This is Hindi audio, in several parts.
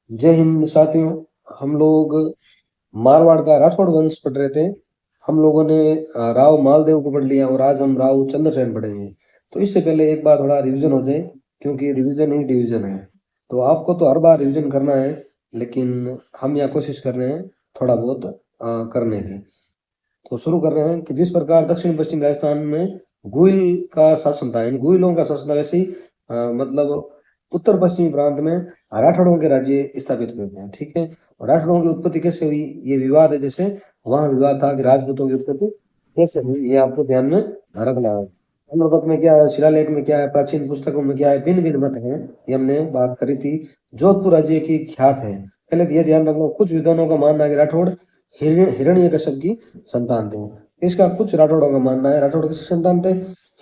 जय हिंद साथियों। हम लोग मारवाड़ का राठौड़ वंश पढ़ रहे थे। हम लोगों ने राव मालदेव को पढ़ लिया और आज हम राव चंद्रसेन पढ़ेंगे। तो इससे पहले एक बार थोड़ा रिवीजन हो जाए, क्योंकि रिवीजन ही डिवीजन है। तो आपको तो हर बार रिवीजन करना है, लेकिन हम यहाँ कोशिश कर रहे हैं थोड़ा बहुत करने की। तो शुरू कर रहे हैं कि जिस प्रकार दक्षिण पश्चिम राजस्थान में गुइल का शासन था, यानी गुइलों का शासन था, वैसे ही मतलब उत्तर पश्चिमी प्रांत में राठौड़ों के राज्य स्थापित हुए हैं। ठीक है। और राठौड़ों की उत्पत्ति कैसे हुई, ये विवाद है। जैसे वहां विवाद था कि राजपूतों की उत्पत्ति कैसे हुई, ये आपको ध्यान में रखना है। ताम्रपत्र में क्या है, शिलालेख में क्या है, प्राचीन पुस्तकों में क्या है, भिन्न भिन्न मत है। ये हमने बात करी थी। जोधपुर राज्य की ख्यात है। पहले तो ये ध्यान रखना, कुछ विद्वानों का मानना है कि राठौड़ हिरण्यकश्यप की संतान थे। इसका कुछ राठौड़ों का मानना है राठौड़ किसकी संतान थे,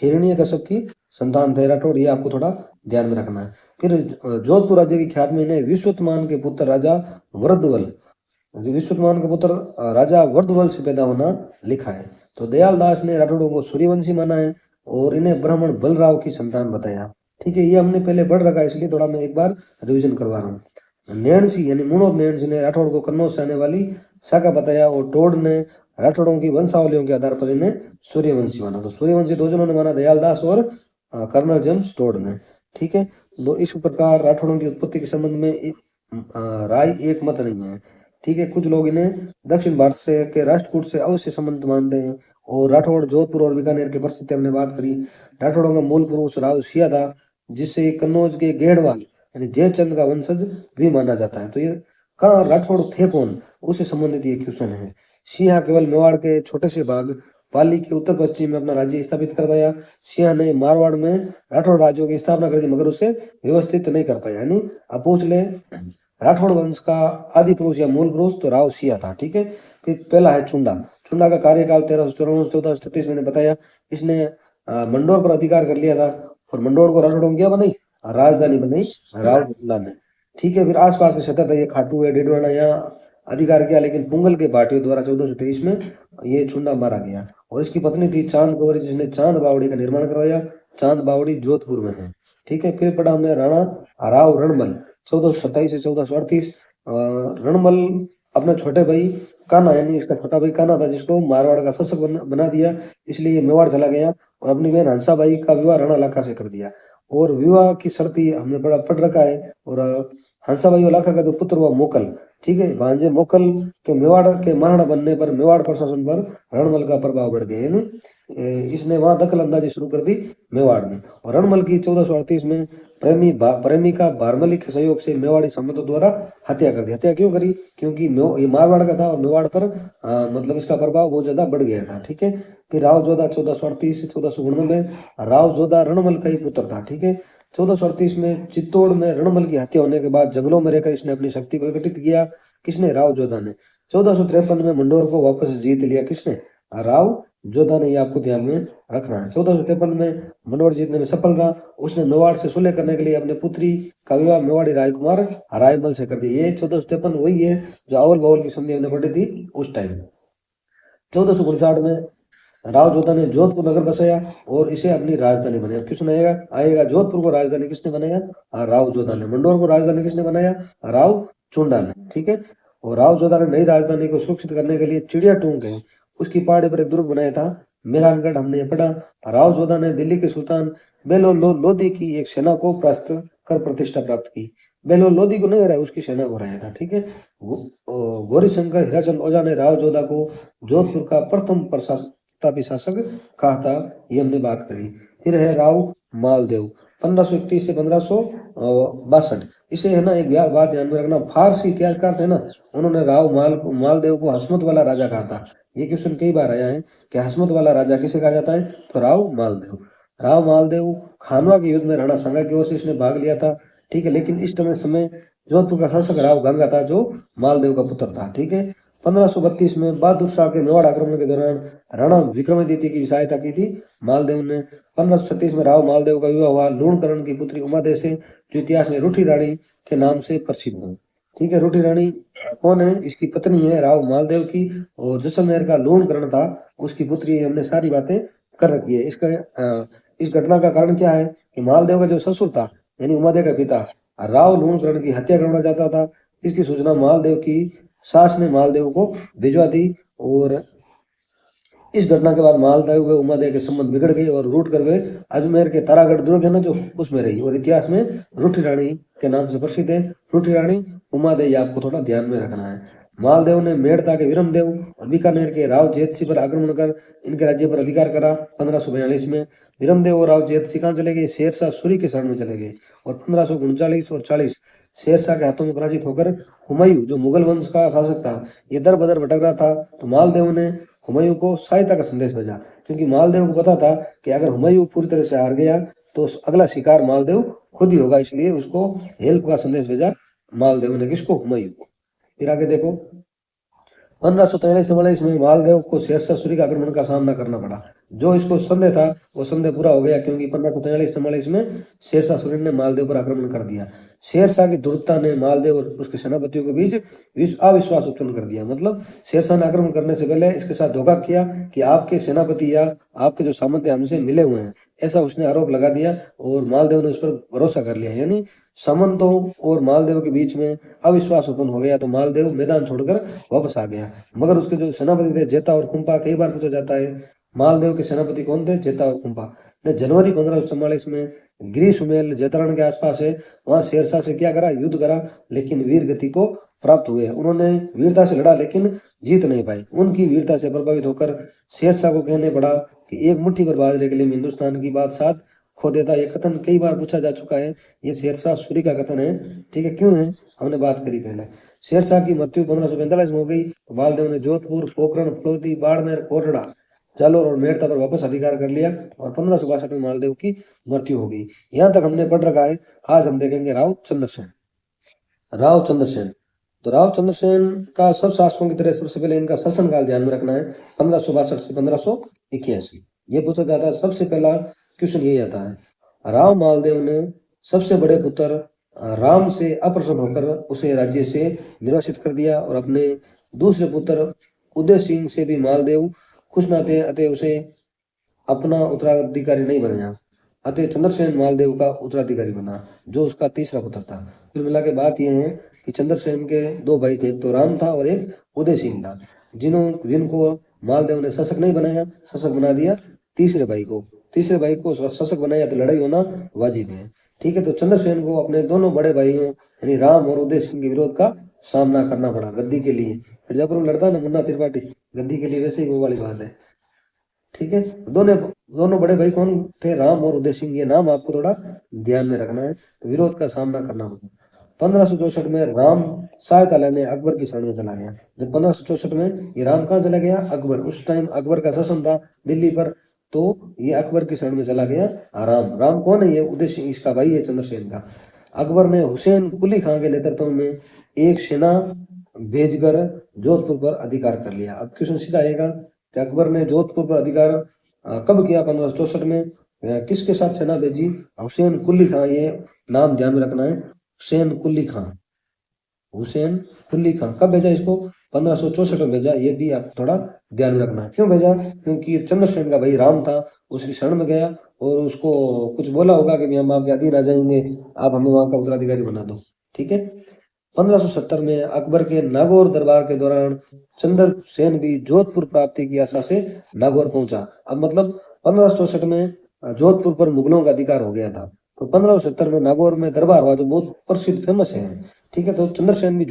हिरण्यकश्यप की संतान थे राठौड़। ये आपको थोड़ा ध्यान में रखना है। फिर जोधपुर राज्य की ख्यात में इन्हें विश्वतमान के पुत्र राजा वर्धवल, विश्वतमान का पुत्र राजा वर्धवल से पैदा होना लिखा है। तो दयाल दास ने राठौड़ों को सूर्यवंशी माना है और इन्हें ब्राह्मण बलराव की संतान बताया। ठीक है, ये हमने पहले पढ़ रखा है, इसलिए थोड़ा मैं एक बार रिविजन करवा रहा हूँ। नैणसी यानी मुणोद नैणसी ने राठौड़ को कन्नौज से आने वाली शाखा बताया और टोड ने राठौड़ों की वंशावलियों के आधार पर इन्हें सूर्यवंशी माना। तो सूर्यवंशी दो जनों ने माना, दयाल दास और कर्नल जेम्स टोड ने। ठीक है। तो इस प्रकार राठौड़ों की उत्पत्ति के संबंध में राय एक मत नहीं है। ठीक है, कुछ लोग इन्हें दक्षिण भारत से के राष्ट्रकूट से अवश्य संबंध मानते हैं। और राठौड़ जोधपुर और बीकानेर के प्रसिद्ध हमने बात करी। राठौड़ों का मूल पुरुष राव सिया था, जिसे कन्नौज के गेड़वाल यानी जयचंद का वंशज भी माना जाता है। तो ये कहाँ राठौड़ थे कौन, उससे संबंधित ये क्वेश्चन है। सिंह केवल मेवाड़ के छोटे से भाग पाली के उत्तर पश्चिम में अपना राज्य स्थापित करवाया। सिंह ने मारवाड़ में राठौड़ राज्यों की स्थापना कर दी, मगर उसे व्यवस्थित नहीं कर पाया। यानी आप पूछ ले राठौड़ वंश का आदि पुरुष या मूल पुरुष तो राव सिया था। ठीक है। फिर पहला है चुंडा। चुंडा का कार्यकाल 1354 1433 मैंने बताया। इसने मंडोर पर अधिकार कर लिया था और मंडोर को राठौड़ों ने क्या बनाई, राजधानी बनाई रावलपिंडी ने। ठीक है। फिर आसपास के क्षेत्र था, ये खाटू है, डेडवाना, यहाँ अधिकार किया, लेकिन पुंगल के भाटियों द्वारा 1423 में ये चुंडा मारा गया। और इसकी पत्नी थी चांद गौरी, जिसने चांद बावड़ी का निर्माण करवाया। चांद बावड़ी जोधपुर में है। ठीक है। फिर पढ़ा हमने राणा राव रणमल 1427 से 1438। रणमल अपने छोटे भाई कान्हा, यानी इसका छोटा भाई कान्हा था, जिसको मारवाड़ का शासक बना दिया, इसलिए मेवाड़ चला गया और अपनी बहन हंसाबाई का विवाह राणा लाखा से कर दिया। और विवाह की शर्त हमने बड़ा पढ़ रखा है। और हंसाबाई और लाखा का जो पुत्र हुआ मोकल, ठीक है, भांजे मोकल के मेवाड़ के महाराणा बनने पर मेवाड़ प्रशासन पर रणमल का प्रभाव बढ़ गया। यानी इसने वहां दखल अंदाजी शुरू कर दी मेवाड़ में। और रणमल की 1438 में प्रेमिका बारमली के सहयोग से मेवाड़ी सामंतों द्वारा हत्या कर दी। हत्या क्यों करी, क्योंकि ये मारवाड़ का था और मेवाड़ पर मतलब इसका प्रभाव बहुत ज्यादा बढ़ गया था। ठीक है। फिर राव जोधा 1438 से 1489, राव जोधा रणमल का ही पुत्र था। ठीक है। 1438 में चित्तौड़ में रणमल की हत्या होने के बाद जंगलों में रहकर इसने अपनी शक्ति को एकत्रित किया। किसने, राव जोधा ने। 1453 में मंडोर को वापस जीत लिया। किसने, राव जोधा ने। ये आपको ध्यान में रखना है। 1453 में मंडोर जीतने में सफल रहा। उसने मेवाड़ से सुलह करने के लिए अपने पुत्री का विवाह मेवाड़ी राजकुमार रायमल से कर दिया। ये 1453 वही है जो अवल बावल की संधि हमने पढ़ी थी उस टाइम। 1459 में राव जोधा ने जोधपुर नगर बसाया और इसे अपनी राजधानी बनाया। किसने आएगा जोधपुर को राजधानी किसने बनाया, राव जोधा ने। मंडोर को राजधानी किसने बनाया, राव चुंडा ने। ठीक है। और राव जोधा ने नई राजधानी को सुरक्षित करने के लिए चिड़िया टूंग है उसकी पहाड़ी पर एक दुर्ग बनाया था, मेहरानगढ़, हमने ये पढ़ा। राव जोधा ने दिल्ली के सुल्तान लोधी की एक सेना को परास्त कर प्रतिष्ठा प्राप्त की। लोधी को नहीं हराया, उसकी सेना को हराया था। ठीक है। गौरी शंकर हीराचंद ओझा ने राव जोधा को जोधपुर का प्रथम प्रतापी शासक कहा था। ये हमने बात करी। फिर है राव मालदेव 1531 से 1562। इसे है ना एक बात ध्यान में रखना, फारसी इतिहासकार थे ना, उन्होंने राव मालदेव को हसमत वाला राजा कहा था। ये क्वेश्चन कई बार आया है कि हसमत वाला राजा किसे कहा जाता है, तो राव मालदेव। राव मालदेव खानवा के युद्ध में राणा सांगा की ओर से इसने भाग लिया था। ठीक है। लेकिन इस समय जोधपुर का शासक राव गंगा था, जो मालदेव का पुत्र था। ठीक है। 1532 में बहादुर शाह के मेवाड़ आक्रमण के दौरान राणा विक्रमादित्य की सहायता की थी मालदेव ने। 1536 में राव मालदेव का विवाह हुआ लूणकरण की पुत्री उमादेव से, जो इतिहास में रूठी रानी के नाम से प्रसिद्ध है। ठीक है। रूठी रानी कौन है, इसकी पत्नी है राव मालदेव की, और जैसलमेर का लूणकरण था उसकी पुत्री है। हमने सारी बातें कर रखी है। इस घटना का कारण क्या है कि मालदेव का जो ससुर था, यानी उमादेव का पिता, राव लूणकरण की हत्या करना चाहता था। इसकी सूचना मालदेव की सास ने मालदेव को भिजवा दी और इस घटना के बाद मालदेव व उमादेव के संबंध बिगड़ गए और रूठ कर वे अजमेर के तारागढ़ दुर्ग है ना जो उसमें रही और इतिहास में रूठी रानी के नाम से प्रसिद्ध है। रूठी रानी उमादेवी आपको थोड़ा ध्यान में रखना है। मालदेव ने मेड़ता के विरमदेव और बीकानेर के राव जेतसी पर आक्रमण कर इनके राज्य पर अधिकार करा 1542 में। विरमदेव और राव जेतसी कहाँ चले गए? शेरशाह सूरी के शरण में चले गए और 1539 और 40 शेरशाह के हाथों में पराजित होकर हुमायूं जो मुगल वंश का शासक था ये दर बदर भटक रहा था। तो मालदेव ने हुमायूं को सहायता का संदेश भेजा क्योंकि मालदेव को पता था कि अगर हुमायूं पूरी तरह से हार गया तो अगला शिकार मालदेव खुद ही होगा, इसलिए उसको हेल्प का संदेश भेजा मालदेव ने। किसको? हुमायूं को। फिर आगे देखो 1543 में मालदेव को शेरशाह सूरी के आक्रमण का सामना करना पड़ा। जो इसको संदेह था वो संदेह पूरा हो गया क्योंकि 1543 में शेरशाह सूरी ने मालदेव पर आक्रमण कर दिया। शेरशाह की दुर्दता ने मालदेव और उसके सेनापतियों के बीच अविश्वास उत्पन्न कर दिया। मतलब शेरशाह ने आक्रमण करने से पहले इसके साथ धोखा किया कि आपके सेनापति या आपके जो सामंत हमसे मिले हुए हैं, ऐसा उसने आरोप लगा दिया और मालदेव ने उस पर भरोसा कर लिया। यानी सामंतों और मालदेव के बीच में अविश्वास उत्पन्न हो गया तो मालदेव मैदान छोड़कर वापस आ गया। मगर उसके जो सेनापति थे जेता और कुंपा, कई बार पूछा जाता है मालदेव के सेनापति कौन थे? जेता और कुंपा ने जनवरी 1544 में गिरी सुमेल जैतरण के आसपास है वहां शेरशाह से क्या करा? युद्ध करा, लेकिन वीर गति को प्राप्त हुए। उन्होंने वीरता से लड़ा लेकिन जीत नहीं पाए। उनकी वीरता से प्रभावित होकर शेरशाह को कहने पड़ा कि एक मुट्ठी भर बाजरे के लिए हिंदुस्तान की बादशाह खो देता। ये कथन कई बार पूछा जा चुका है, ये शेरशाह सूरी का कथन है। ठीक है, क्यों है हमने बात करी पहले। शेरशाह की मृत्यु 1545 में हो गई तो मालदेव ने जोधपुर, पोखरण, फलौदी, बाड़मेर, कोटड़ा, जालोर और मेड़ता पर वापस अधिकार कर लिया और 1562 में मालदेव की मृत्यु हो गई। यहाँ तक हमने पढ़ रखा है। आज हम देखेंगे राव चंद्रसेन। राव चंद्रसेन, तो राव चंद्रसेन का सब शासकों की तरह सबसे पहले इनका शासन काल ध्यान में रखना है 1562 से 1581। ये पूछा जाता है, सबसे पहला क्वेश्चन यही आता है। राव मालदेव ने सबसे बड़े पुत्र राम से अप्रसन्न होकर उसे राज्य से निर्वासित कर दिया और अपने दूसरे पुत्र उदय सिंह से भी मालदेव खुश न थे, अतः उसे अपना उत्तराधिकारी नहीं बनाया। अतः चंद्रसेन मालदेव का उत्तराधिकारी बना जो उसका तीसरा पुत्र था। फिर मिला के बात यह है कि चंद्रसेन के दो भाई थे, एक तो राम था और एक उदय सिंह था, जिनको मालदेव ने शासक नहीं बनाया, शासक बना दिया तीसरे भाई को। तीसरे भाई को शासक बनाया तो लड़ाई होना वाजिब है। ठीक है, तो चंद्रसेन को अपने दोनों बड़े भाइयों यानी राम और उदय सिंह के विरोध का सामना करना पड़ा गद्दी के लिए। फिर जब लड़ता ना मुन्ना त्रिपाठी गद्दी के लिए, वैसे ही वो वाली बात है। ठीक है, दोनों बड़े भाई कौन थे? राम और उदय सिंह। ये नाम आपको थोड़ा ध्यान में रखना है। तो विरोध का सामना करना होगा। 1564 में राम सहायता लेने अकबर की शरण में चला गया। जब 1564 में ये राम कहाँ चला गया? अकबर। उस टाइम अकबर का शासन था दिल्ली पर, तो ये अकबर की शरण में चला गया। राम कौन है? ये उदय सिंह, इसका भाई है चंद्रसेन का। अकबर ने हुसैन कुली खां के नेतृत्व में एक सेना भेजकर जोधपुर पर अधिकार कर लिया। अब क्वेश्चन सीधा आएगा कि अकबर ने जोधपुर पर अधिकार कब किया? 1564 में। किसके साथ सेना भेजी? हुसैन कुली खां। ये नाम ध्यान में रखना है, हुसैन कुली खां। हुसैन कुली खां कब भेजा इसको? 1564 में भेजा। ये भी आप थोड़ा ध्यान में रखना है। क्यों भेजा? क्योंकि चंद्रसेन का भाई राम था, उसकी शरण में गया और उसको कुछ बोला होगा कि हम आपके अधीन आ जाएंगे, आप हमें वहां का उत्तराधिकारी बना दो। ठीक है, 1570 में अकबर के नागौर दरबार के दौरान चंद्रसेन भी जोधपुर प्राप्ति की आशा से नागौर पहुंचा। अब मतलब 1564 में जोधपुर पर मुगलों का अधिकार हो गया था, तो 1570 में नागौर में दरबार हुआ जो बहुत प्रसिद्ध फेमस है। ठीक है, तो चंद्रसेन भी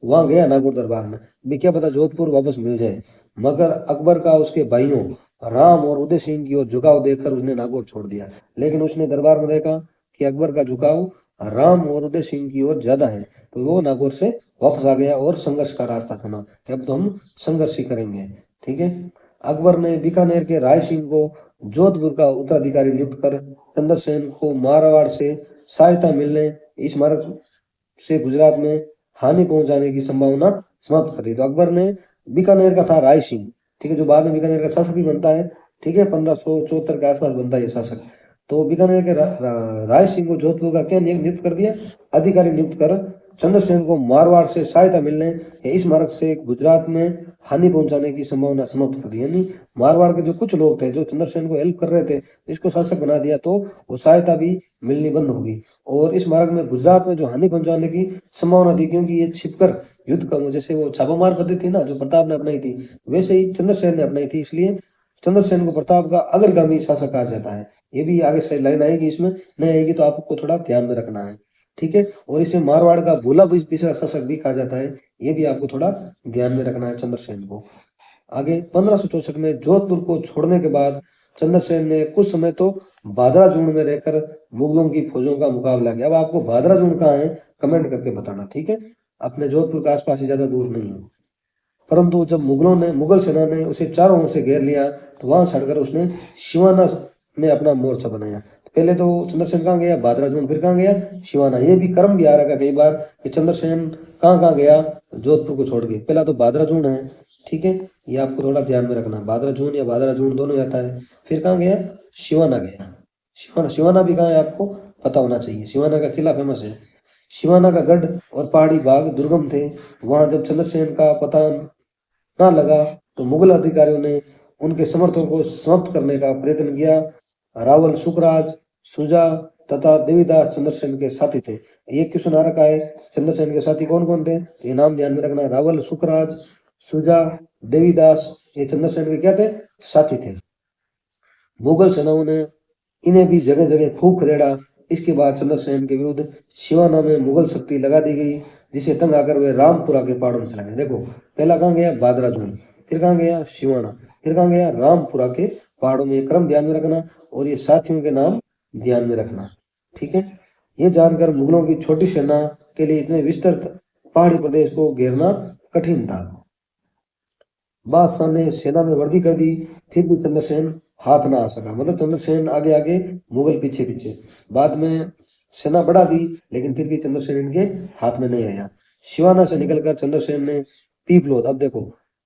वहां गया नागौर दरबार में, भी क्या पता जोधपुर वापस मिल जाए। मगर अकबर का उसके भाइयों राम और उदय सिंह की ओर झुकाव देखकर उसने नागौर छोड़ दिया। लेकिन उसने दरबार में देखा कि अकबर का झुकाव राम और उदय सिंह की ओर ज्यादा है, तो वो नागौर से वापस आ गया और संघर्ष का रास्ता चुना कि अब तो हम संघर्ष ही करेंगे। ठीक है, अकबर ने बीकानेर के राय सिंह को जोधपुर का उत्तराधिकारी नियुक्त कर चंद्रसेन को मारवाड़ से सहायता मिलने, इस मार्ग से गुजरात में हानि पहुंचाने की संभावना समाप्त कर दी। तो अकबर ने बीकानेर का था राय सिंह, ठीक है, जो बाद में बीकानेर का शासक भी बनता है। ठीक है, 1574 के आसपास बनता है ये शासक। तो बीकानेर के राय सिंह को जोधपुर का क्या नियुक्त कर दिया? अधिकारी नियुक्त कर चंद्रसेन को मारवाड़ से सहायता मिलने या इस मार्ग से गुजरात में हानि पहुंचाने की संभावना समाप्त कर दी। यानी मारवाड़ के जो कुछ लोग थे जो चंद्रसेन को हेल्प कर रहे थे, इसको शासक बना दिया तो वो सहायता भी मिलनी बंद होगी और इस मार्ग में गुजरात में जो हानि पहुंचाने की संभावना थी, क्योंकि ये छिपकर युद्ध का, जैसे वो छापामार पद्धति थी ना जो प्रताप ने अपनाई थी, वैसे ही चंद्रसेन ने अपनाई थी, इसलिए चंद्रसेन को प्रताप का अग्रगामी शासक कहा जाता है। ये भी आगे से लाइन आएगी, इसमें नहीं आएगी तो आपको थोड़ा ध्यान में रखना है, ठीक है। और इसे मारवाड़ का भोला तीसरा शासक भी कहा जाता है, ये भी आपको थोड़ा ध्यान में रखना है चंद्रसेन को। आगे 1564 में जोधपुर को छोड़ने के बाद चंद्रसेन ने कुछ समय तो भादरा-जून में रहकर मुगलों की फौजों का मुकाबला किया। अब आपको भादरा-जून कहाँ है कमेंट करके बताना, ठीक है। अपने जोधपुर के आसपास ही ज्यादा दूर नहीं है। परंतु जब मुगल सेना ने उसे चारों ओर से घेर लिया तो वहां छड़कर उसने सिवाना में अपना मोर्चा बनाया। तो पहले तो चंद्रसेन कहाँ गया, भादरा-जून, फिर कहाँ गया, सिवाना। ये भी क्रम भी आ रहा है कई बार कि चंद्रसेन कहाँ कहाँ गया जोधपुर को छोड़ के। पहला तो भादरा-जून है, ठीक है, ये आपको थोड़ा ध्यान में रखना। भादरा-जून या भादरा-जून दोनों आता है। फिर कहाँ गया, सिवाना गया। सिवाना भी कहाँ है आपको पता होना चाहिए। सिवाना का किला फेमस है। सिवाना का गढ़ और पहाड़ी भाग दुर्गम थे। वहां जब चंद्रसेन का पता ना लगा तो मुगल अधिकारियों ने उनके समर्थकों को समाप्त करने का प्रयत्न किया। रावल सुखराज, सुजा तथा देवीदास चंद्रसेन के साथी थे। ये क्वेश्चन आ रखा है, चंद्रसेन के साथी कौन कौन थे, तो ये नाम ध्यान में रखना। रावल सुखराज, सुजा, देवीदास, ये चंद्रसेन के क्या थे, साथी थे। मुगल सेनाओं ने इन्हें भी जगह जगह खूब खदेड़ा। इसके बाद चंद्रसेन के विरुद्ध सिवाना में मुगल शक्ति लगा दी गई, जिसे तंग आकर वे रामपुरा के पहाड़ों में चला गया। देखो पहला कहाँ गया, भादरा-जून, फिर कहाँ गया, सिवाना, फिर कहाँ गया, रामपुरा के पहाड़ों में। क्रम ध्यान में रखना और ये साथियों के नाम ध्यान में रखना, ठीक है। ये जानकर मुगलों की छोटी सेना के लिए इतने विस्तृत पहाड़ी प्रदेश को घेरना कठिन था। बादशाह ने सेना में वर्दी कर दी, फिर भी चंद्रसेन हाथ ना आ सका। मतलब चंद्रसेन आगे आगे, मुगल पीछे पीछे। बाद में सेना बढ़ा दी लेकिन फिर भी चंद्रसेन इनके हाथ में नहीं आया। सिवाना से निकलकर चंद्रसेन ने पीपलोद, अब देखो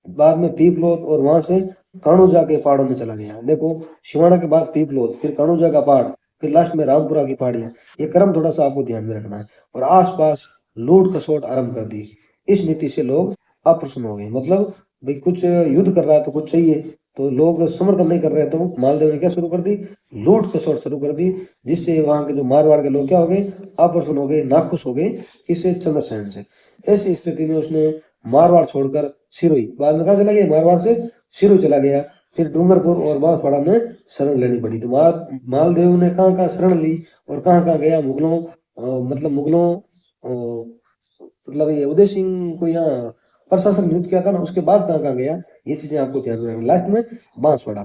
बाद में पीपलोद और वहां से कानूजा के पहाड़ों में चला गया। देखो सिवाना के बाद पीपलोद, फिर कानूजा का पहाड़, फिर लास्ट में रामपुरा की पहाड़ियां। ये क्रम थोड़ा सा आपको ध्यान में रखना है। और आसपास लूट खसोट आरंभ कर दी। इस नीति से लोग अप्रसन्न हो गए। मतलब भाई कुछ युद्ध कर रहा है तो कुछ चाहिए, तो लोग समर्थन नहीं कर रहे, तो मालदेव ने क्या शुरू कर दी, लूट खसोट शुरू कर दी, जिससे वहां के जो मारवाड़ के लोग क्या हो गए, अप्रसन्न हो गए, नाखुश हो गए किससे, चंद्रसेन से। ऐसी स्थिति में उसने मारवाड़ छोड़कर सिरोही, बाद में कहा चला गया, मारवाड़ से सिरोही चला गया। फिर डूंगरपुर और बांसवाड़ा में शरण लेनी पड़ी। तो मालदेव ने कहाँ कहाँ शरण ली और कहाँ कहाँ गया, मुगलों मतलब मुगलों मतलब ये उदय सिंह को यहाँ प्रशासक नियुक्त किया था ना, उसके बाद कहाँ कहाँ गया, ये चीजें आपको ध्यान में रखना। लास्ट में बांसवाड़ा।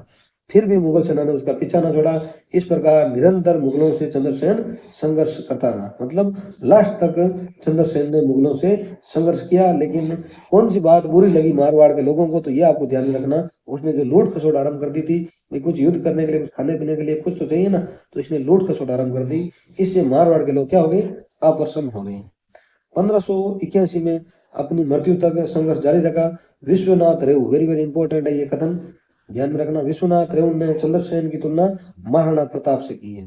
फिर भी मुगल सेना ने उसका पीछा न छोड़ा। इस प्रकार निरंतर मुगलों से चंद्रसेन संघर्ष करता रहा। मतलब लास्ट तक चंद्रसेन ने मुगलों से संघर्ष किया। लेकिन कौन सी बात बुरी लगी मारवाड़ के लोगों को, तो ये आपको ध्यान में रखना, उसने जो लूट खसोट आरंभ कर दी थी, भाई कुछ युद्ध करने के लिए, कुछ खाने पीने के लिए कुछ तो चाहिए ना, तो इसने लूट खसोट आरंभ कर दी। इससे मारवाड़ के लोग क्या हो गए, अप्रसन्न हो गए। 1581 में अपनी मृत्यु तक संघर्ष जारी रखा। विश्वनाथ रेऊ, वेरी वेरी इंपॉर्टेंट है ये कथन, ध्यान में रखना। विश्वनाथ रेऊ ने चंद्रसेन की तुलना महाराणा प्रताप से की है,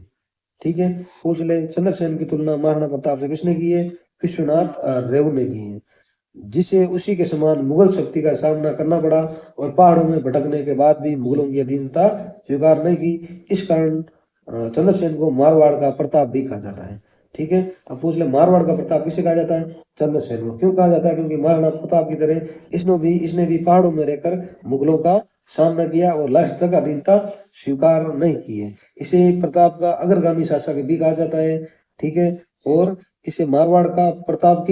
ठीक है, पूछ ले। चंद्रसेन की तुलना महाराणा प्रताप से किसने की है, विश्वनाथ रेऊ ने की है, जिसे उसी के समान मुगल शक्ति का सामना करना पड़ा और पहाड़ों में भटकने के बाद भी मुगलों की अधीनता स्वीकार नहीं की। इस कारण चंद्रसेन को मारवाड़ का प्रताप भी कहा जाता है, ठीक है। अब पूछ ले, मारवाड़ का प्रताप किसे कहा जाता है, चंद्रसेन को। क्यों कहा जाता है, क्योंकि महाराणा प्रताप की तरह इसने भी पहाड़ों में रहकर मुगलों का सामना किया और लास्ट तक अधीनता स्वीकार नहीं की है। इसे प्रताप का अग्रगामी शासक भी कहा जाता है, ठीक है। और इसे मारवाड़ का प्रताप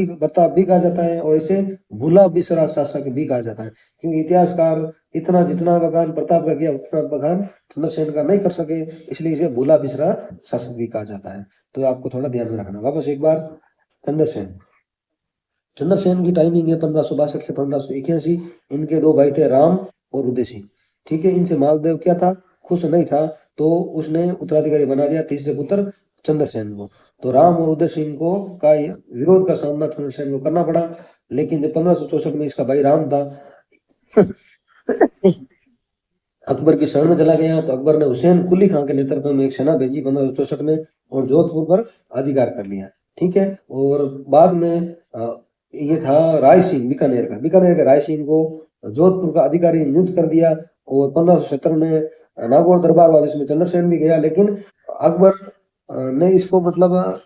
भी कहा जाता है और इसे भूला बिसरा शासक भी कहा जाता है। क्योंकि इतिहासकार इतना जितना बखान प्रताप का किया उतना बखान चंद्रसेन का नहीं कर सके, इसलिए इसे भूला बिसरा शासक भी कहा जाता है। तो आपको थोड़ा ध्यान में रखना। वापस एक बार, चंद्रसेन की टाइमिंग है 1562 से 1581। इनके दो भाई थे, राम और उदय सिंह, ठीक है। इनसे मालदेव क्या था, खुश नहीं था, तो उसने उत्तराधिकारी बना दिया तीसरे पुत्र चंद्रसेन को। तो राम और उदय सिंह को का विरोध का सामना चंद्रसेन को करना पड़ा। लेकिन जब 1564 में इसका भाई राम था अकबर की शरण में चला गया तो अकबर ने हुसैन कुली खां के नेतृत्व में एक सेना भेजी 1564 में और जोधपुर पर अधिकार कर लिया। ठीक है। और बाद में ये था राय सिंह बीकानेर के राय सिंह को जोधपुर का अधिकारी नियुक्त कर दिया। और 1570 में नागौर दरबार हुआ जिसमें चंद्रसेन भी गया, लेकिन अकबर ने इसको मतलब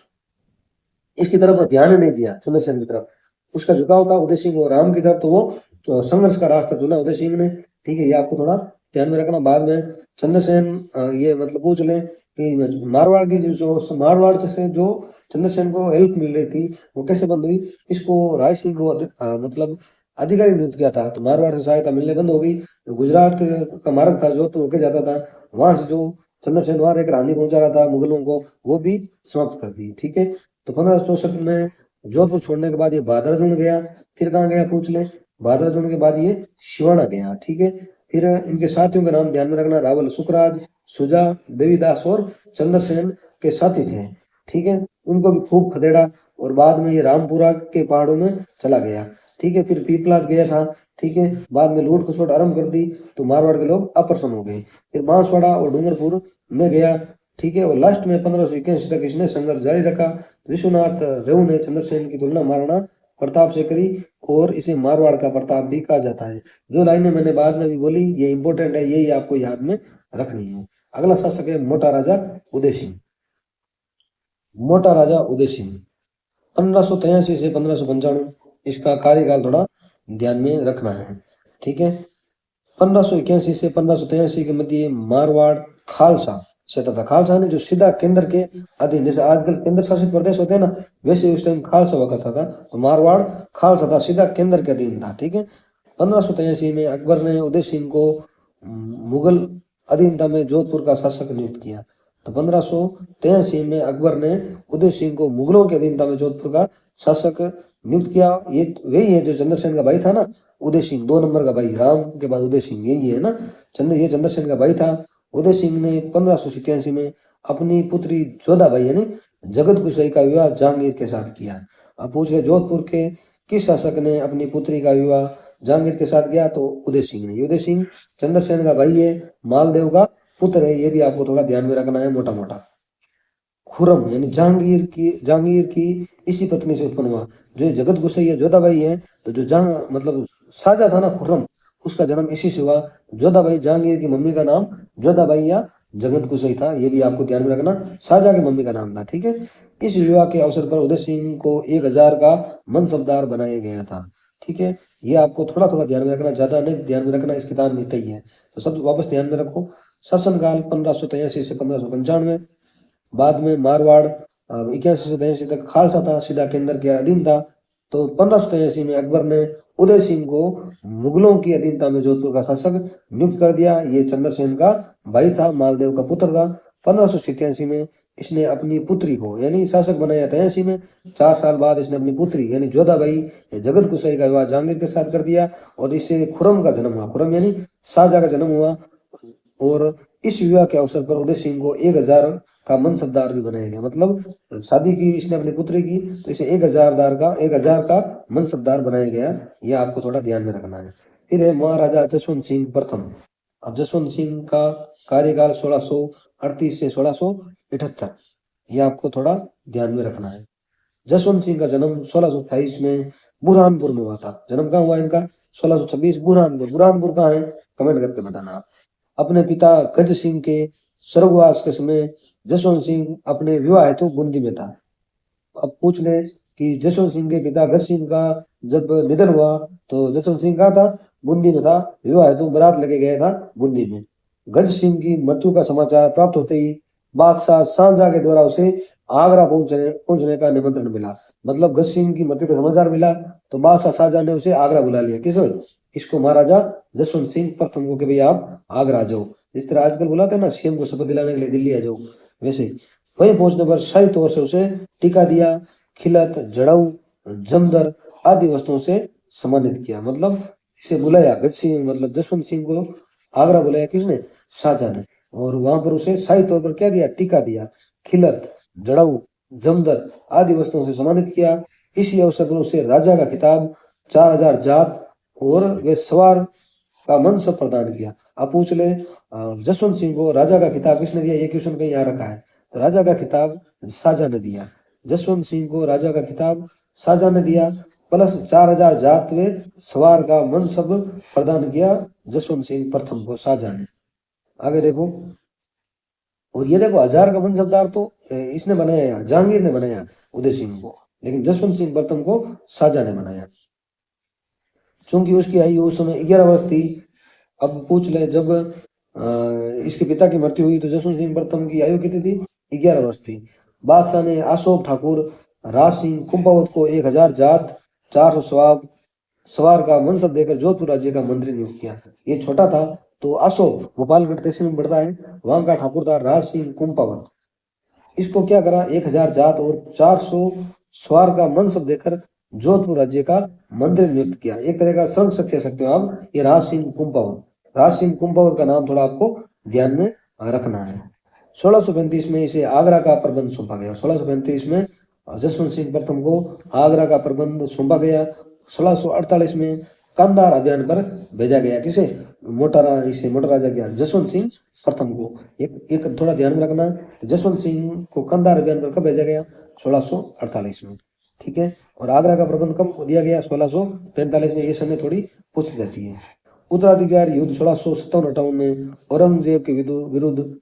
इसकी तरफ ध्यान ही नहीं दिया, चंद्रसेन की तरफ। उसका झुकाव था उदय सिंह और राम की तरफ, तो वो संघर्ष का रास्ता चुना उदय सिंह ने। ठीक है, ये आपको थोड़ा ध्यान में रखना। बाद में चंद्रसेन ये मतलब पूछ लें कि मारवाड़ की जो मारवाड़ से जो चंद्रसेन को हेल्प मिल रही थी वो कैसे बंद हुई, इसको राय सिंह को मतलब अधिकारी नियुक्त किया था, तो मारवाड़ से सहायता मिलने बंद हो गई। जो गुजरात का मार्ग था जोधपुर होके जाता था, वहां से जो चंद्रसेन वहां एक रानी पहुंचा रहा था मुगलों को, वो भी समाप्त कर दी। ठीक है। तो 1564 में जोधपुर छोड़ने के बाद ये भादरजुन गया। फिर कहाँ गया पूछ ले, भादरजुन के बाद ये सिवाना गया। ठीक है। फिर इनके साथियों के नाम ध्यान में रखना, रावल सुखराज, सुजा, देवीदास और चंद्रसेन के साथी थे। ठीक है। उनको भी खूब खदेड़ा और बाद में ये रामपुरा के पहाड़ों में चला गया। ठीक है। फिर पीपलाद गया था। ठीक है। बाद में लूट खसोट आरंभ कर दी तो मारवाड़ के लोग अप्रसन्न हो गए। फिर बांसवाड़ा और डूंगरपुर में गया। ठीक है। और लास्ट में 1581 तक इसने संघर्ष जारी रखा। विश्वनाथ रेऊ ने चंद्रसेन की तुलना महाराणा प्रताप से करी और इसे मारवाड़ का प्रताप भी कहा जाता है। जो लाइनें मैंने बाद में भी बोली ये इंपॉर्टेंट है, यही आपको याद में रखनी है। अगला शासक है मोटा राजा उदय सिंह। मोटा राजा उदय सिंह 1583 से 1595, इसका कार्यकाल थोड़ा ध्यान में रखना है। ठीक है। 1581 से 1583 के मध्य मारवाड़ खालसा क्षेत्र था। खालसा ने जो सीधा केंद्र के अधीन, जैसे आजकल केंद्र शासित प्रदेश होते हैं ना, वैसे उस टाइम खालसा हुआ करता था। तो मारवाड़ खालसा था, सीधा केंद्र के अधीन था। ठीक है। 1583 में अकबर ने उदय सिंह को मुगल अधीनता में जोधपुर का शासक नियुक्त किया। तो 1583 में अकबर ने उदय सिंह को मुगलों के अधीनता में जोधपुर का शासक नियुक्त किया। ये वही है जो चंद्रसेन का भाई था ना, उदय सिंह, 2 नंबर का भाई, राम के बाद उदय सिंह, यही है ना। ये चंद्रसेन का भाई था। उदय सिंह ने 1587 में अपनी पुत्री जोधाबाई यानी जगत कुशई का विवाह जहांगीर के साथ किया। अब पूछ रहे जोधपुर के किस शासक ने अपनी पुत्री का विवाह जहांगीर के साथ किया, तो उदय सिंह ने। उदय सिंह चंद्रसेन का भाई है, मालदेव का पुत्र है, ये भी आपको थोड़ा ध्यान में रखना है मोटा मोटा। खुरम यानी जहांगीर की इसी पत्नी से उत्पन्न हुआ। जो ये जगत गुसाई है जोधाबाई है, तो जो जहां मतलब शाहजहां था ना खुर्रम, उसका जन्म इसी से हुआ। जोधाबाई जहांगीर की मम्मी का नाम जोधाबाई या जगत गुसाई था, ये भी आपको ध्यान में रखना। शाहजहां की मम्मी का नाम था। ठीक है। इस विवाह के अवसर पर उदय सिंह को 1000 का मनसबदार बनाया गया था। ठीक है। ये आपको थोड़ा थोड़ा ध्यान में रखना, ज्यादा नहीं ध्यान में रखना, इस किताब में इतना ही है। तो सब वापस ध्यान में रखो। शासनकाल 1583 से 1595। बाद में मारवाड़ 81 से 83 तक खालसा था, सीधा केंद्र के अधीन था। तो 1583 में अकबर ने उदय सिंह को मुगलों की अधीनता में जोधपुर का शासक नियुक्त कर दिया। ये चंद्रसेन का भाई था, मालदेव का पुत्र था। 1587 में इसने अपनी पुत्री को यानी शासक बनाया। 83 में 4 साल बाद इसने अपनी पुत्री यानी जोधाबाई जगत कुशई का विवाह जहांगीर के साथ कर दिया और इससे खुर्रम का जन्म हुआ। खुर्रम यानी शाहजहां का जन्म हुआ। और इस विवाह के अवसर पर उदय सिंह को 1000 का मनसबदार भी बनाया गया। मतलब शादी की इसने अपनी पुत्री की, तो इसे 1000 का मनसबदार बनाया गया। ये आपको थोड़ा ध्यान में रखना है। फिर है महाराजा जसवंत सिंह प्रथम। अब जसवंत सिंह का कार्यकाल 1638 से 1678, ये आपको थोड़ा ध्यान में रखना है। जसवंत सिंह का जन्म 1628 में बुरहानपुर में हुआ था। जन्म कहाँ हुआ इनका? 1626 बुरहानपुर। बुरहानपुर कहाँ है? कमेंट करके बताना आप। अपने पिता गज सिंह के स्वर्गवास के समय जसवंत सिंह अपने विवाह हेतु बूंदी में था। अब पूछ ले कि जसवंत सिंह के पिता गज सिंह का जब निधन हुआ तो जसवंत सिंह कहाँ था? बूंदी में था। विवाह हेतु बारात लेके गया था बूंदी में। गज सिंह की मृत्यु का समाचार प्राप्त होते ही बादशाह शाहजहां के द्वारा उसे आगरा पहुंचने का निमंत्रण मिला। मतलब गज सिंह की मृत्यु का समाचार मिला तो बादशाह शाहजहां ने उसे आगरा बुला लिया। किस? इसको महाराजा जसवंत सिंह प्रथम को कि भाई आप आगरा आ जाओ। इस तरह आजकल बुलाते हैं ना सीएम को शपथ दिलाने के लिए दिल्ली आ जाओ, वैसे ही। वहीं पहुंचने पर शाही तौर से उसे टीका दिया, खिलत, जड़ऊ, जमदर आदि वस्तुओं से सम्मानित किया। मतलब इसे बुलाया गज सिंह मतलब जसवंत सिंह को आगरा बुलाया किसने? शाहजहां ने। और वहां पर उसे शाही तौर पर क्या दिया? टीका दिया, खिलत, जड़ऊ, जमदर आदि वस्तुओं से सम्मानित किया। इसी अवसर पर उसे राजा का खिताब, 4000 जात और वे सवार का मनसब प्रदान किया। अब पूछ ले जसवंत सिंह को राजा का खिताब किसने दिया, ये क्वेश्चन कहीं यहाँ रखा है। तो राजा का खिताब शाहजहां ने दिया। जसवंत सिंह को राजा का खिताब शाहजहां ने दिया, प्लस 4000 जात में सवार का मनसब प्रदान किया जसवंत सिंह प्रथम को शाहजहां ने। आगे देखो, और ये देखो 1000 का मनसबदार तो इसने बनाया, जहांगीर ने बनाया उदय सिंह को, लेकिन जसवंत सिंह प्रथम को शाहजहां ने बनाया। क्योंकि उसकी आयु उस समय 11 वर्ष थी। अब पूछ ले, जब इसके पिता की मृत्यु हुई तो जसवंत सिंह प्रथम की आयु कितनी थी, 11 वर्ष थी। बादशाह ने अशोक ठाकुर राज सिंह कुंभवत को 1000 जात 400 सवार का मनसब देकर जोधपुर राज्य का मंत्री नियुक्त किया। ये छोटा था तो अशोक गोपालगढ़ तहसील में पड़ता है, वहां का ठाकुर था राज सिंह कुंभवत। इसको क्या करा, 1000 जात और 400 सवार का मनसब देकर जोधपुर राज्य का मंत्री नियुक्त किया। एक तरह का संरक्षक कह सकते हो आप, ये राज सिंह कुंभवत। राज सिंह कुंभवत का नाम थोड़ा आपको ध्यान में रखना है। 1635 में इसे आगरा का प्रबंध सौंपा गया। 1635 में जसवंत सिंह प्रथम को आगरा का प्रबंध सौंपा गया। 1648 में कंधार अभियान पर भेजा गया। किसे, इसे मोटा राजा क्या, जसवंत सिंह प्रथम को। एक थोड़ा ध्यान में रखना, जसवंत सिंह को कंधार अभियान पर कब भेजा गया, 1648 में। ठीक है, और आगरा का प्रबंध कब दिया गया, 1645 में। ये समय थोड़ी पूछ जाती है। उत्तराधिकार युद्ध 1657-58 में औरंगजेब के विरुद्ध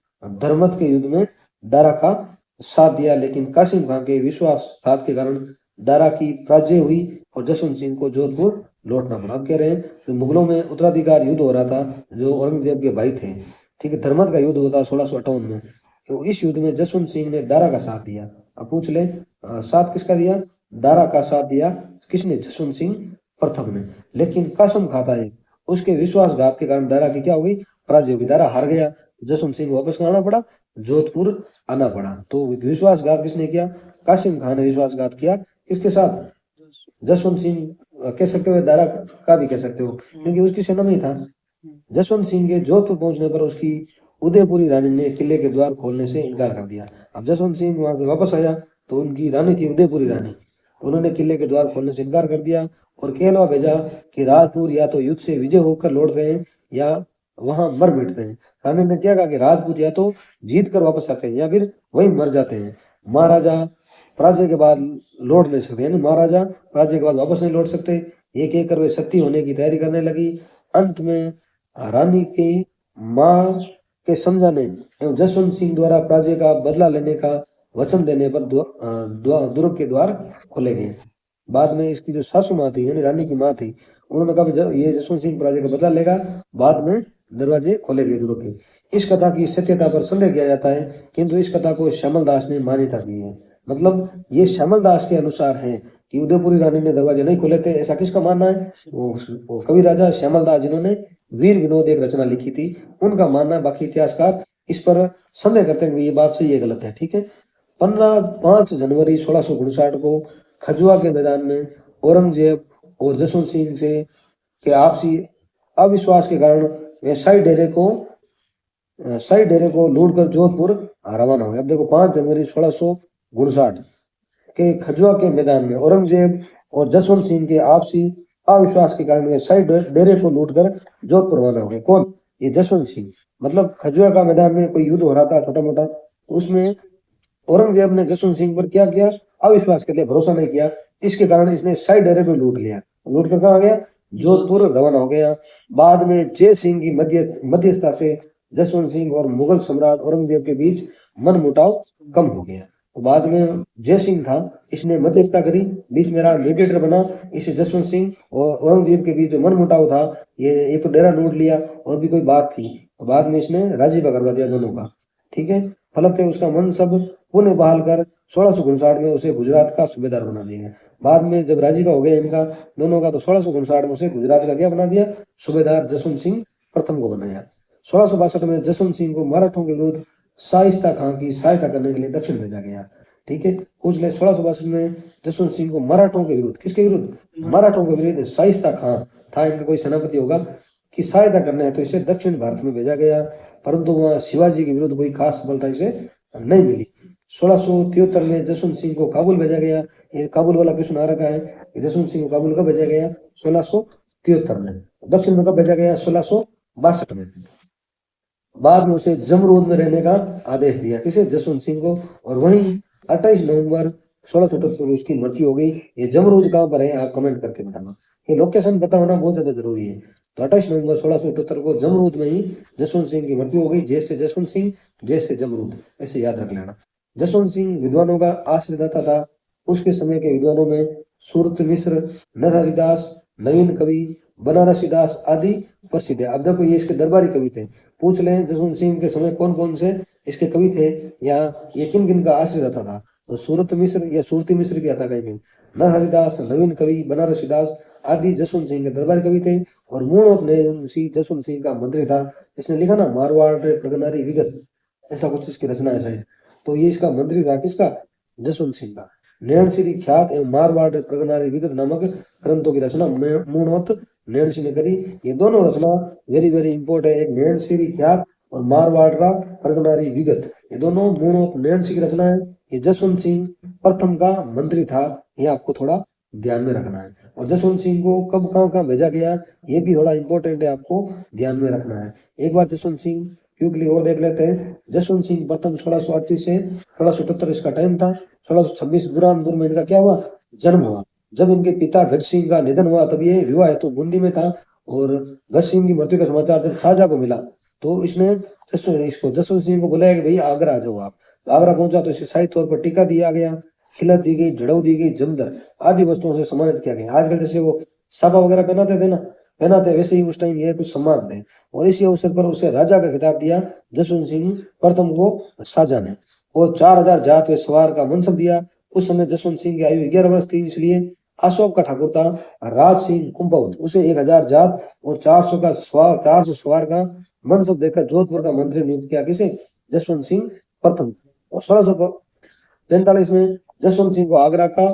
धर्मत के युद्ध में दारा का साथ दिया, लेकिन कासिम खान के विश्वासघात के कारण दारा की पराजय हुई और जसवंत सिंह को जोधपुर लौटना पड़ा। अब कह रहे हैं तो मुगलों में उत्तराधिकार युद्ध हो रहा था, जो औरंगजेब के भाई थे। ठीक है, धर्मत का युद्ध होता 1658 में। तो इस युद्ध में जसवंत सिंह ने दारा का साथ दिया। अब पूछ ले, साथ किसका दिया, दारा का साथ दिया किसने, जसवंत सिंह प्रथम ने। लेकिन कसम खाता है, उसके विश्वासघात के कारण दारा की क्या हो गई, पराजय होगी, दारा हार गया। जसवंत सिंह को वापस आना पड़ा, जोधपुर आना पड़ा। तो विश्वासघात किसने किया, कासिम खान ने विश्वासघात किया। किसके साथ, जसवंत सिंह कह सकते हो, दारा का भी कह सकते हो, क्योंकि उसकी सेना में ही था। जसवंत सिंह के जोधपुर पहुंचने पर उसकी उदयपुरी रानी ने किले के द्वार खोलने से इनकार कर दिया। अब जसवंत सिंह वहां से वापस आया तो उनकी रानी थी उदयपुरी रानी, उन्होंने किले के द्वार खोलने से इनकार कर दिया और कहलवा भेजा कि राजपुर या तो युद्ध से विजय होकर लौट गए हैं या वहां मर मिटते हैं। रानी ने क्या कहा कि राजपूत या तो जीत कर वापस आते हैं या फिर वही मर जाते हैं। महाराजा पराजय के बाद लौट नहीं सकते, यानी महाराजा पराजय के बाद वापस नहीं लौट सकते। एक एक कर वे सती होने की तैयारी करने लगी। अंत में रानी की मां के समझाने एवं जसवंत सिंह द्वारा पराजय का बदला लेने का वचन देने पर दुर्ग के द्वार खोले गए। बाद में इसकी जो सासू माँ थी, यानी रानी की माँ थी, उन्होंने कहा जब ये जसवंत सिंह पराजय का बदला लेगा, बाद में दरवाजे खोले गए दुर्ग के। इस कथा की सत्यता पर संदेह किया जाता है, किंतु इस कथा को श्यामल दास ने मान्यता दी है। मतलब ये श्यामल दास के अनुसार है कि उदयपुरी रानी ने दरवाजे नहीं खोले थे, ऐसा किसका मानना है, वो कवि राजा श्यामल दास जिन्होंने वीर विनोद एक रचना लिखी थी, उनका मानना है। बाकी इतिहासकार इस पर संदेह करते हैं कि ये बात सही है गलत है। ठीक है, 5 जनवरी 1659 को खजुआ के मैदान में औरंगजेब और जसवंत सिंह से के आपसी अविश्वास के कारण वे शाही डेरे को लूट कर जोधपुर रवाना हो गए। अब देखो 5 जनवरी 1659 के खजुआ के मैदान में औरंगजेब और जसवंत सिंह के आपसी अविश्वास के कारण वे शाही डेरे को लूट कर जोधपुर रवाना हो गए। कौन, ये जसवंत सिंह। मतलब खजुआ का मैदान में कोई युद्ध हो रहा था छोटा मोटा, तो उसमें औरंगजेब ने जसवंत सिंह पर क्या किया, अविश्वास कर लिया, भरोसा नहीं किया। इसके कारण इसने शाही डेरे को लूट लिया, लूट कर कहाँ गया, जोधपुर रवाना हो गया। बाद में जय सिंह की मध्यस्थता से जसवंत सिंह और मुगल सम्राट औरंगजेब के बीच मनमुटाव कम हो गया। तो बाद में जय सिंह था, इसने मध्यस्थता करी, बीच में रहा, मीडिएटर बना। इसे जसवंत सिंह और औरंगजेब के बीच जो मनमुटाव था, ये एक तो डेरा लूट लिया और भी कोई बात थी, तो बाद में इसने राजीपा करवा दिया दोनों का। ठीक है, फलत उसका मनसब पुनः बहाल कर 1659 में उसे गुजरात का सूबेदार बना दिया। बाद में जब राजीपा हो गया इनका दोनों का, तो 1659 में उसे गुजरात का क्या बना दिया, सूबेदार जसवंत सिंह प्रथम को बनाया। 1662 में जसवंत सिंह को मराठों के विरुद्ध शाइस्ता खां की सहायता करने के लिए दक्षिण भेजा गया। ठीक है, पूछ ले, 1662 में जसवंत सिंह को मराठों के विरुद्ध, किसके विरुद्ध, मराठों के विरुद्ध शाइस्ता खां था, इनका कोई सेनापति होगा, की सहायता करने है, तो इसे दक्षिण भारत में भेजा गया। परंतु वहां शिवाजी के विरुद्ध कोई खास सफलता इसे नहीं मिली। 1673 में जसवंत सिंह को काबुल भेजा गया। ये काबुल वाला क्वेश्चन आ रखा है कि जसवंत सिंह को काबुल कब भेजा गया, 1673 1673 में। दक्षिण में कब भेजा गया? 1662 में। बाद में उसे जमरूद में रहने का आदेश दिया, किसे? जसवंत सिंह को। और वहीं 28 नवंबर 1678 को उसकी मृत्यु हो गई। ये जमरूद कहाँ पर है आप कमेंट करके बताना, ये लोकेशन पता होना बहुत ज्यादा जरूरी है। तो 28 नवंबर 1678 को जमरूद में ही जसवंत सिंह की मृत्यु हो गई। जैसे जसवंत सिंह जैसे जमरूद, ऐसे याद रख लेना। जसवंत सिंह विद्वानों का आश्रयदाता था। उसके समय के विद्वानों में सूरत मिश्र, नरहरिदास, नवीन कवि, बनारसी दास आदि प्रसिद्ध है। अब देखो ये इसके दरबारी कवि थे, पूछ लें जसवंत सिंह के समय कौन कौन से इसके कवि थे या ये किन किन का आश्रयदाता था। तो सूरत मिश्र या सूरती मिश्र भी आता कहीं कहीं, नरहरिदास, नवीन कवि, बनारसी दास आदि जसवंत सिंह के दरबारी कवि थे। और मूणोपदेशी जसवंत सिंह का मंत्री था। इसने लिखा ना मारवाड़ प्रगनारी विगत, ऐसा कुछ इसकी रचना है शायद। तो ये इसका मंत्री था, किसका? जसवंत सिंह का। नैणश्री ख्यात एवं मारवाड़ प्रगनारी विगत नामक ग्रंथों की रचना मूणोत नैणसी ने करी। ये दोनों रचना वेरी वेरी इंपोर्टेंट है। एक नैणश्री ख्यात और मारवाड़ का प्रगनारी विगत, ये दोनों मूणोत नैणसी की रचना है। ये जसवंत सिंह प्रथम का मंत्री था, ये आपको थोड़ा ध्यान में रखना है। और जसवंत सिंह को कब कहाँ कहाँ भेजा गया ये भी थोड़ा इंपॉर्टेंट है, आपको ध्यान में रखना है। एक बार जसवंत सिंह क्योंकि और देख लेते हैं। जसवंत सिंह प्रथम 1638 से 1677 इसका टाइम था। 1626 बुरहानपुर में इनका क्या हुआ? जन्म हुआ। जब इनके पिता गज सिंह का निधन हुआ तब ये विवाह हेतु बूंदी में था। और गज सिंह की मृत्यु का समाचार जब शाहजहां को मिला तो इसने जसवंत सिंह को बुलाया कि भाई आगरा आ जाओ आप। तो आगरा पहुंचा तो इसे शाही तौर पर टीका दिया गया, खिलत दी गई, जड़व दी गई, जमदर आदि वस्तुओं से सम्मानित किया गया। आजकल जैसे वो साबा वगैरह पहनाते थे ना, पहनाते वैसे ही उस टाइम ये कुछ सम्मान थे। और इसी अवसर पर उसे राजा का खिताब दिया जसवंत सिंह प्रथम को शाहजहां ने। और 4000 जात व सवार का मनसब दिया। उस समय जसवंत सिंह की आयु 11 वर्ष थी, इसलिए अशोक का ठाकुर था राज सिंह कुंभवत, उसे 1000 जात और 400 सवार का मनसब देकर जोधपुर का मंत्री नियुक्त किया, किसे? जसवंत सिंह प्रथम। और 1645 में जसवंत सिंह को आगरा का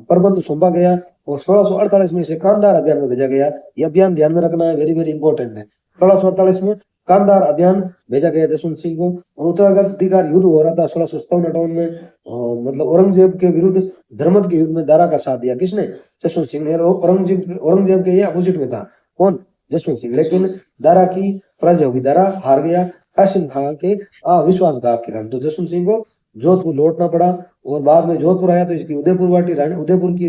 प्रबंध सौंपा गया। और 1648 में इसे कांधार अभियान में भेजा गया। ये अभियान ध्यान में रखना है, वेरी वेरी इंपॉर्टेंट है। 1648 में कांधार अभियान भेजा गया जसवंत सिंह को। और उत्तराधिकार युद्ध हो रहा था 1657-58 में, मतलब औरंगजेब के विरुद्ध धर्मत के युद्ध में दारा का साथ दिया, किसने? जसवंत सिंह ने। औरंगजेब के ये अपोजिट में था, कौन? जसवंत सिंह। लेकिन दारा की पराजय होगी, दारा हार गया कासिम खां के विश्वासघात के कारण। तो जसवंत सिंह को जोधपुर लौटना पड़ा। और बाद में जोधपुर आया तो इसकी उदयपुर की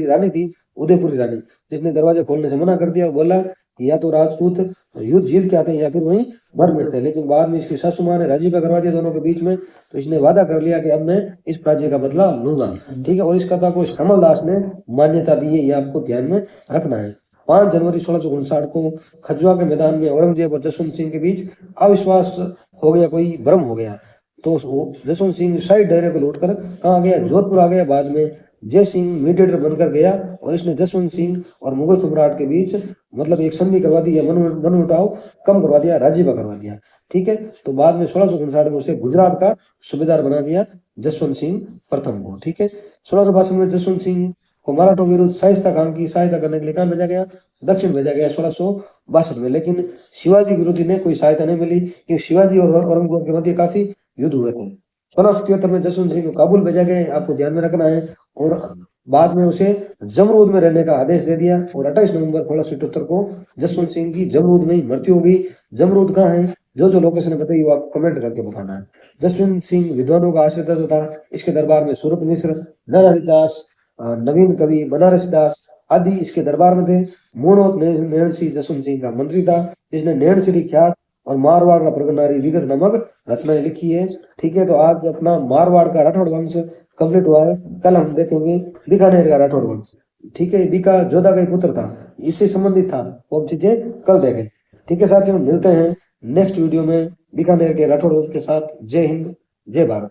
रानी थी, उदयपुरी रानी, जिसने दरवाजे खोलने से मना कर दिया और बोला कि या तो राजपूत युद्ध जीत के आते हैं या फिर वहीं मर मिटते हैं। लेकिन बाद में इसकी सासू माँ ने राजीपा करवा दिया दोनों के बीच में। तो इसने वादा कर लिया कि अब मैं इस पराजय का बदला लूंगा, ठीक है। और इस कथा को श्यामल दास ने मान्यता दी है, ये आपको ध्यान में रखना है। 5 जनवरी 1659 को खजुआ के मैदान में औरंगजेब और जसवंत सिंह के बीच अविश्वास हो गया, कोई भ्रम हो गया। तो जसवंत सिंह शाही डेरे को लौटकर कहाँ गया? जोधपुर आ गया। बाद में जय सिंह मीडिएटर बनकर गया और इसने जसवंत सिंह और मुगल सम्राट के बीच मतलब एक संधि करवा दी, मन मुटाव कम करवा दिया, राजीपा करवा दिया, ठीक है। तो बाद में 1659 में उसे गुजरात का सूबेदार बना दिया जसवंत सिंह प्रथम को, ठीक है। 1662 में जसवंत सिंह को मराठों विरुद्ध शाइस्ता खान की सहायता करने के लिए कहाँ भेजा गया? दक्षिण भेजा गया 1662 में। लेकिन शिवाजी विरोधी ने कोई सहायता नहीं मिली, क्योंकि शिवाजी और औरंगजेब के मध्य काफी युद्ध हुए थे। 1677 में जसवंत सिंह को काबुल भेजा गया, आपको ध्यान में रखना है। और बाद में उसे जमरूद में रहने का आदेश दे दिया। और 28 नवंबर 1677 को जसवंत सिंह की जमरूद में ही मृत्यु हो गई। जमरूद कहाँ है? जो लोकेशन बताई वो आप कमेंट करके बताना है। जसवंत सिंह विद्वानों का आश्रित था। इसके दरबार में सूरत मिश्र, नरहरिदास, नवीन कवि, बनारसी दास आदि इसके दरबार में थे। मूणोत नैणसी जसवंत सिंह का मंत्री था, जिसने नैणसी ख्यात और मारवाड़ का प्रगनारी विगत नामक रचनाएं लिखी है, ठीक है। तो आज अपना मारवाड़ का राठौड़ वंश कंप्लीट हुआ है। कल हम देखेंगे बीकानेर का राठौड़ वंश, ठीक है। बीका जोधा का पुत्र था, इससे संबंधित था, वो चीजें कल देखें, ठीक है साथियों। मिलते हैं नेक्स्ट वीडियो में बीकानेर के राठौड़ वंश के साथ। जय हिंद, जय भारत।